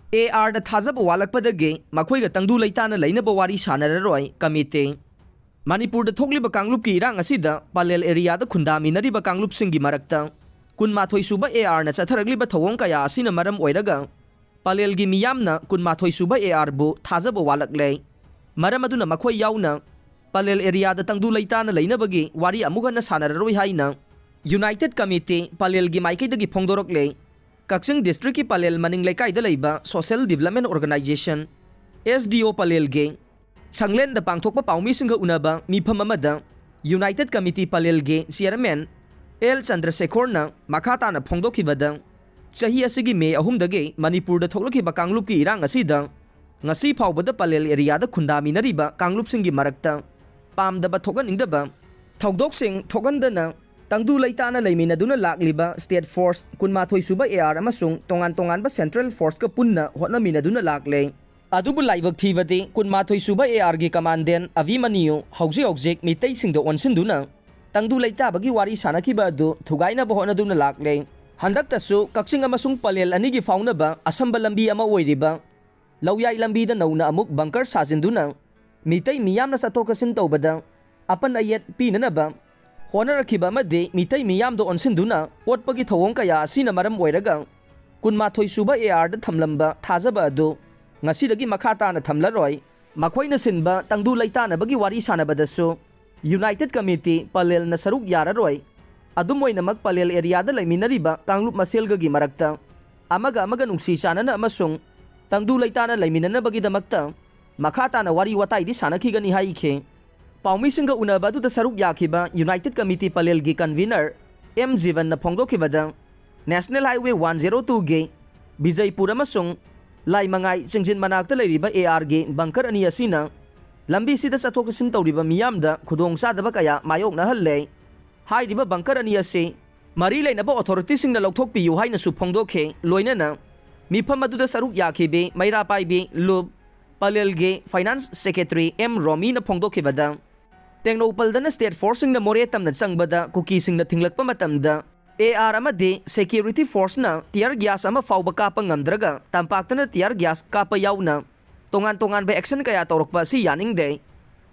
AR da thazaba walakpadagi makhoiga tangdu leitana leinaba wari sanararoi committee Manipur da thokliba kanglupki irang asida palel area da khundaminariba kanglupsingi marakta kunmathoi suba AR na chatharagliba thawong kaya asina maram oiraga palelgi miyamna kunmathoi suba AR bu thazaba walakle maram aduna makhoi yauna palel area da tangdu leitana leinabagi wari amuga na sanararoi haina United Committee palelgi maikaidagi phongdorokle Kakching District ki palel maning lekai da leiba Social Development Organization SDO palel ge Sanglen da pangthokpa paumi singa unaba mifam amada United Committee palel ge Chairman L Chandrasekhar na makata na phongdokhibada chahi asigi May 3 dage Manipur da thoklokhiba kanglup ki irang asida ngasi phawbada palel area da khundaminariba kanglup singi marakta pamdaba thogan indaba thokdok sing thogandana Tangdu leitana leiminaduna lakliba State Force kunmathoi suba AR amasung tongan ba Central Force ka punna hotnaminaduna lakle adubu laibak thibade kunmathoi suba AR gi commandant Avimaniu hauji mitei singdo onsinduna tangdu leita bagi wari sanakiba adu thugaina ba hotnaduna lakle handaktasu kakching amasung palel ani gi fauna ba asamba lambi ama oiriba lawyai lambi da nauna amuk bunker sajinduna mitei miyamna satokasin tawbada apan ayet pinana ba Honarakhiba amade mitai miyamdo onsinduna otpagi thawong kaya asina maram oiraga kunmathoi suba AR da thamlamba thajaba adu ngasidagi makhata na thamlaroi makhoina sinba tangdu leitana bagi wari sanabadasu United Committee palel na saruk yararoi adumoina mak palel area da leiminariba kanglup maselgagi marakta amaga nungsi sanana amasung tangdu leitana leiminana bagi damakta makhata na wari watai di sanakhigani haikhe Paumi singa unabadu da saruk yakiba United Committee palel gi convener M Jivan na phongdokhibada National Highway 102 ge Bijaipur amasung Laimangai Chingjin manakta leiriba AR ge bunker ani asina lambi sida sathoksin tawriba miyamda khudong sadaba kaya mayokna halle hairiba bunker ani ase mari leinaba authority singna lokthokpiyu haina su phongdokhe loinana mifam adu da saruk yakibe maira paibe lub palel ge Finance Secretary M Romi na phongdokhibada Tengnopaldana State Force na more tamna changbada kuki singna thinglakpa matamda AR amade Security Force na tear gas ama fawba kapa ngamdraga tampaktana tear gas kapa yauna tongan ba action kaya torokpa si yaning de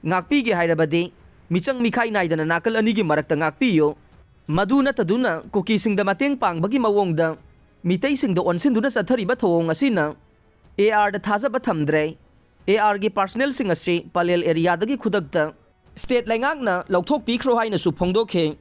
ngakpi ge hairabade michang mikhai naidana nakal ani gi marakta ngakpiyo maduna taduna kuki singda mateng pangbagi mawongda mitei singda onsinduna sathariba thawong asina AR da thajaba thamdre AR gi personnel sing ase palel area dagi khudakta State Langak na lauthok pikro haina su phongdokhe